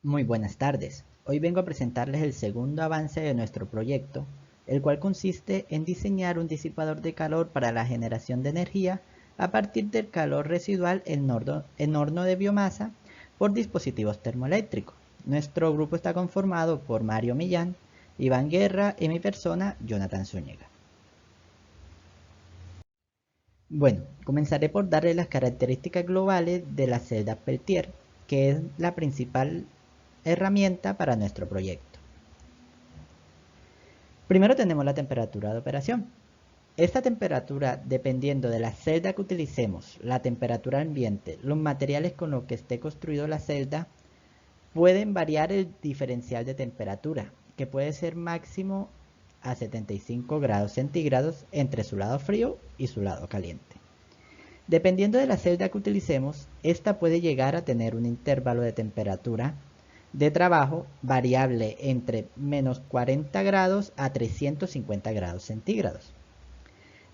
Muy buenas tardes. Hoy vengo a presentarles el segundo avance de nuestro proyecto, el cual consiste en diseñar un disipador de calor para la generación de energía a partir del calor residual en horno de biomasa por dispositivos termoeléctricos. Nuestro grupo está conformado por Mario Millán, Iván Guerra y mi persona, Jonathan Zúñiga. Bueno, comenzaré por darle las características globales de la celda Peltier, que es la principal herramienta para nuestro proyecto. Primero tenemos la temperatura de operación. Esta temperatura, dependiendo de la celda que utilicemos, la temperatura ambiente, los materiales con los que esté construido la celda, pueden variar el diferencial de temperatura, que puede ser máximo a 75 grados centígrados entre su lado frío y su lado caliente. Dependiendo de la celda que utilicemos, esta puede llegar a tener un intervalo de temperatura de trabajo variable entre menos 40 grados a 350 grados centígrados.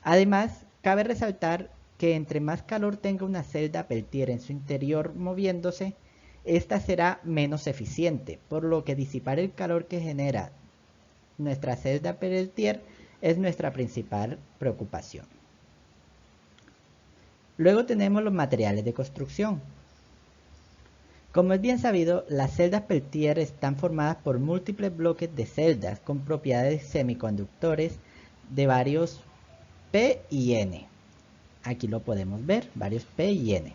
Además, cabe resaltar que entre más calor tenga una celda Peltier en su interior moviéndose, esta será menos eficiente, por lo que disipar el calor que genera nuestra celda Peltier es nuestra principal preocupación. Luego tenemos los materiales de construcción. Como es bien sabido, las celdas Peltier están formadas por múltiples bloques de celdas con propiedades semiconductores de varios P y N. Aquí lo podemos ver, varios P y N.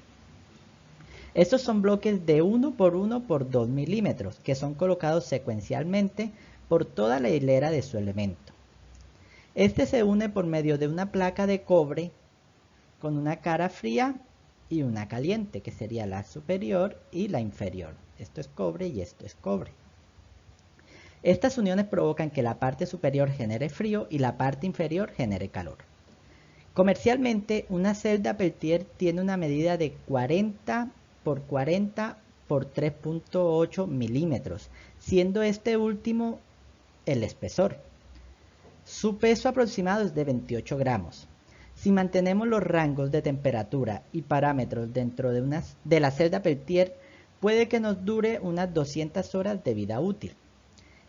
Estos son bloques de 1 por 1 por 2 milímetros que son colocados secuencialmente por toda la hilera de su elemento. Este se une por medio de una placa de cobre con una cara fría y una caliente, que sería la superior y la inferior. Esto es cobre y esto es cobre. Estas uniones provocan que la parte superior genere frío y la parte inferior genere calor. Comercialmente, una celda Peltier tiene una medida de 40 por 40 por 3.8 milímetros, siendo este último el espesor. Su peso aproximado es de 28 gramos. Si mantenemos los rangos de temperatura y parámetros dentro de la celda Peltier, puede que nos dure unas 200 horas de vida útil.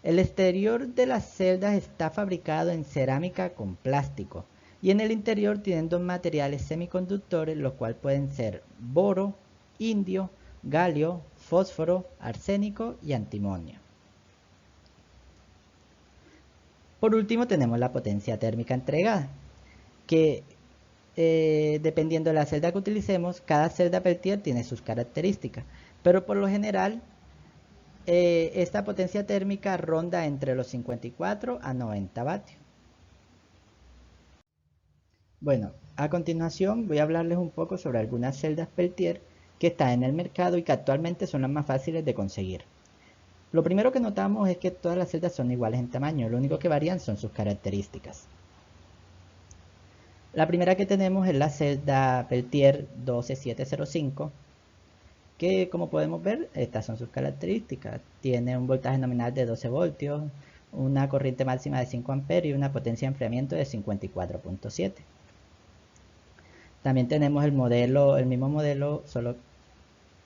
El exterior de las celdas está fabricado en cerámica con plástico y en el interior tienen dos materiales semiconductores, los cuales pueden ser boro, indio, galio, fósforo, arsénico y antimonio. Por último tenemos la potencia térmica entregada, que dependiendo de la celda que utilicemos, cada celda Peltier tiene sus características, pero por lo general esta potencia térmica ronda entre los 54 a 90 vatios. Bueno, a continuación voy a hablarles un poco sobre algunas celdas Peltier que están en el mercado y que actualmente son las más fáciles de conseguir. Lo primero que notamos es que todas las celdas son iguales en tamaño, lo único que varían son sus características. La primera que tenemos es la celda Peltier 12705, que como podemos ver, estas son sus características. Tiene un voltaje nominal de 12 voltios, una corriente máxima de 5 amperios y una potencia de enfriamiento de 54.7. También tenemos el mismo modelo,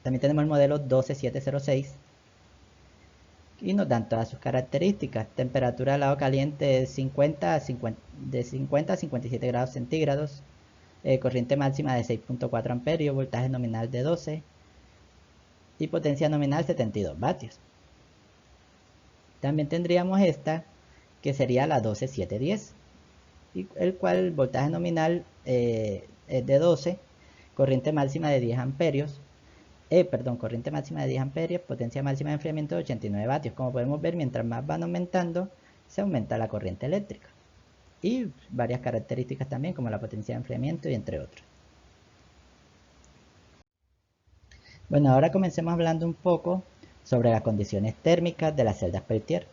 también tenemos el modelo 12706 y nos dan todas sus características. Temperatura al lado caliente de 50 a 57 grados centígrados, corriente máxima de 6.4 amperios, voltaje nominal de 12 y potencia nominal 72 vatios. También tendríamos esta, que sería la 12710, y el cual el voltaje nominal es de 12, corriente máxima de 10 amperios, corriente máxima de 10 amperios, potencia máxima de enfriamiento de 89 vatios. Como podemos ver, mientras más van aumentando, se aumenta la corriente eléctrica. Y varias características también, como la potencia de enfriamiento y entre otros. Bueno, ahora comencemos hablando un poco sobre las condiciones térmicas de las celdas Peltier.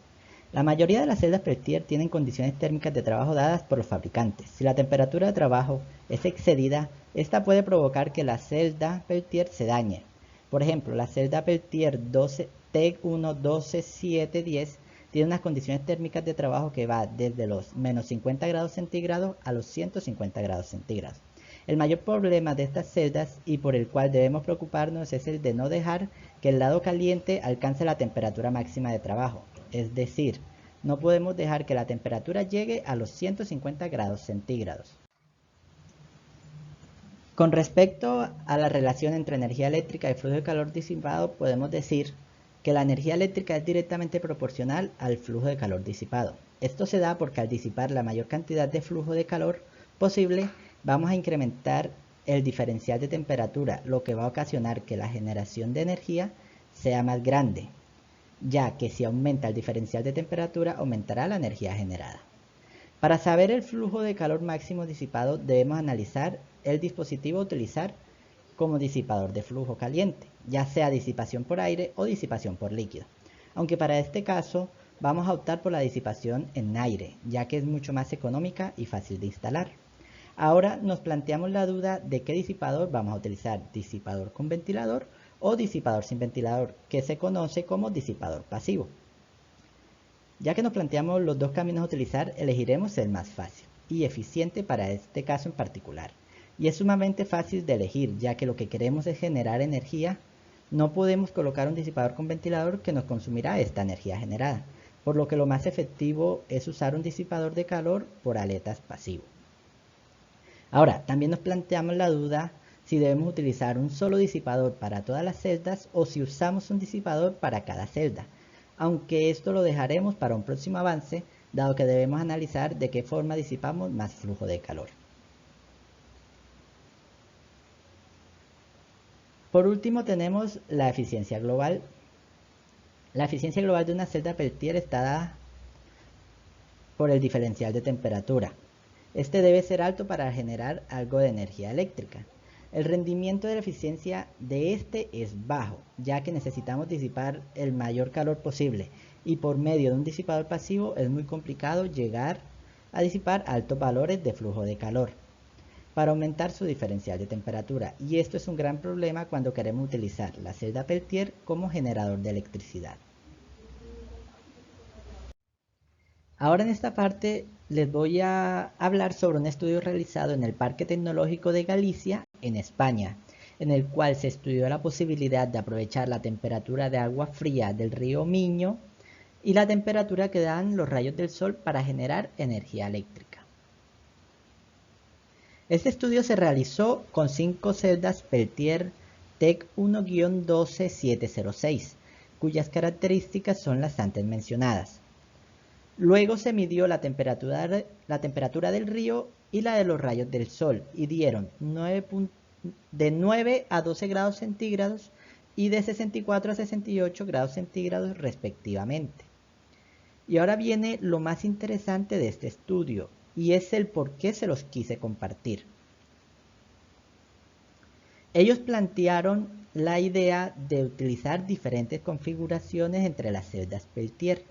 La mayoría de las celdas Peltier tienen condiciones térmicas de trabajo dadas por los fabricantes. Si la temperatura de trabajo es excedida, esta puede provocar que la celda Peltier se dañe. Por ejemplo, la celda Peltier TEC1 12710 tiene unas condiciones térmicas de trabajo que va desde los menos 50 grados centígrados a los 150 grados centígrados. El mayor problema de estas celdas y por el cual debemos preocuparnos es el de no dejar que el lado caliente alcance la temperatura máxima de trabajo. Es decir, no podemos dejar que la temperatura llegue a los 150 grados centígrados. Con respecto a la relación entre energía eléctrica y flujo de calor disipado, podemos decir que la energía eléctrica es directamente proporcional al flujo de calor disipado. Esto se da porque al disipar la mayor cantidad de flujo de calor posible, vamos a incrementar el diferencial de temperatura, lo que va a ocasionar que la generación de energía sea más grande, ya que si aumenta el diferencial de temperatura, aumentará la energía generada. Para saber el flujo de calor máximo disipado, debemos analizar el dispositivo a utilizar como disipador de flujo caliente, ya sea disipación por aire o disipación por líquido. Aunque para este caso vamos a optar por la disipación en aire, ya que es mucho más económica y fácil de instalar. Ahora nos planteamos la duda de qué disipador vamos a utilizar, disipador con ventilador o disipador sin ventilador, que se conoce como disipador pasivo. Ya que nos planteamos los dos caminos a utilizar, elegiremos el más fácil y eficiente para este caso en particular. Y es sumamente fácil de elegir, ya que lo que queremos es generar energía. No podemos colocar un disipador con ventilador que nos consumirá esta energía generada, por lo que lo más efectivo es usar un disipador de calor por aletas pasivo. Ahora, también nos planteamos la duda si debemos utilizar un solo disipador para todas las celdas o si usamos un disipador para cada celda, aunque esto lo dejaremos para un próximo avance, dado que debemos analizar de qué forma disipamos más flujo de calor. Por último tenemos la eficiencia global. La eficiencia global de una celda Peltier está dada por el diferencial de temperatura. Este debe ser alto para generar algo de energía eléctrica. El rendimiento de la eficiencia de este es bajo, ya que necesitamos disipar el mayor calor posible y por medio de un disipador pasivo es muy complicado llegar a disipar altos valores de flujo de calor para aumentar su diferencial de temperatura, y esto es un gran problema cuando queremos utilizar la celda Peltier como generador de electricidad. Ahora en esta parte les voy a hablar sobre un estudio realizado en el Parque Tecnológico de Galicia, en España, en el cual se estudió la posibilidad de aprovechar la temperatura de agua fría del río Miño y la temperatura que dan los rayos del sol para generar energía eléctrica. Este estudio se realizó con 5 celdas Peltier TEC 1-12706, cuyas características son las antes mencionadas. Luego se midió la temperatura del río y la de los rayos del sol y dieron de 9 a 12 grados centígrados y de 64 a 68 grados centígrados respectivamente. Y ahora viene lo más interesante de este estudio y es el por qué se los quise compartir. Ellos plantearon la idea de utilizar diferentes configuraciones entre las celdas Peltier.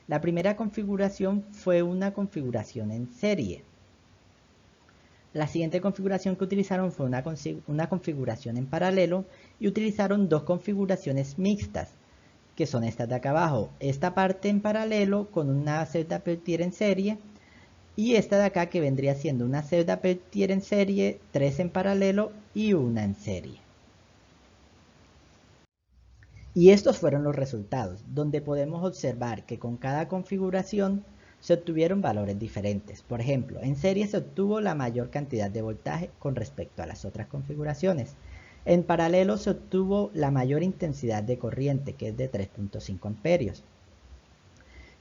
La primera configuración fue una configuración en serie. La siguiente configuración que utilizaron fue una configuración en paralelo y utilizaron dos configuraciones mixtas, que son estas de acá abajo. Esta parte en paralelo con una celda Peltier en serie y esta de acá que vendría siendo una celda Peltier en serie, 3 en paralelo y una en serie. Y estos fueron los resultados, donde podemos observar que con cada configuración se obtuvieron valores diferentes. Por ejemplo, en serie se obtuvo la mayor cantidad de voltaje con respecto a las otras configuraciones. En paralelo se obtuvo la mayor intensidad de corriente, que es de 3.5 amperios.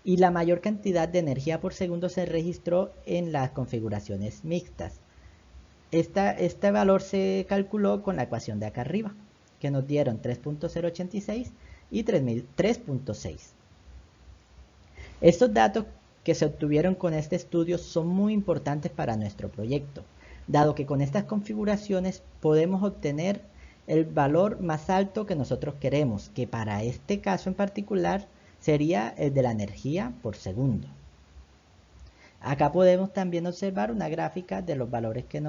Y la mayor cantidad de energía por segundo se registró en las configuraciones mixtas. Este valor se calculó con la ecuación de acá arriba, que nos dieron 3.086 y 3.6. Estos datos que se obtuvieron con este estudio son muy importantes para nuestro proyecto, dado que con estas configuraciones podemos obtener el valor más alto que nosotros queremos, que para este caso en particular sería el de la energía por segundo. Acá podemos también observar una gráfica de los valores que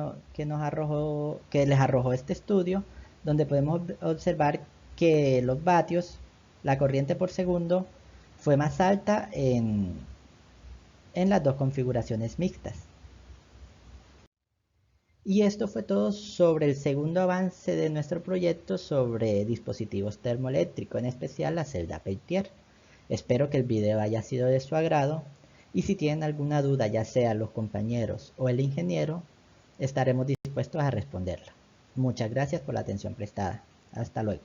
les arrojó este estudio, donde podemos observar que los vatios, la corriente por segundo, fue más alta en las dos configuraciones mixtas. Y esto fue todo sobre el segundo avance de nuestro proyecto sobre dispositivos termoeléctricos, en especial la celda Peltier. Espero que el video haya sido de su agrado y si tienen alguna duda, ya sea los compañeros o el ingeniero, estaremos dispuestos a responderla. Muchas gracias por la atención prestada. Hasta luego.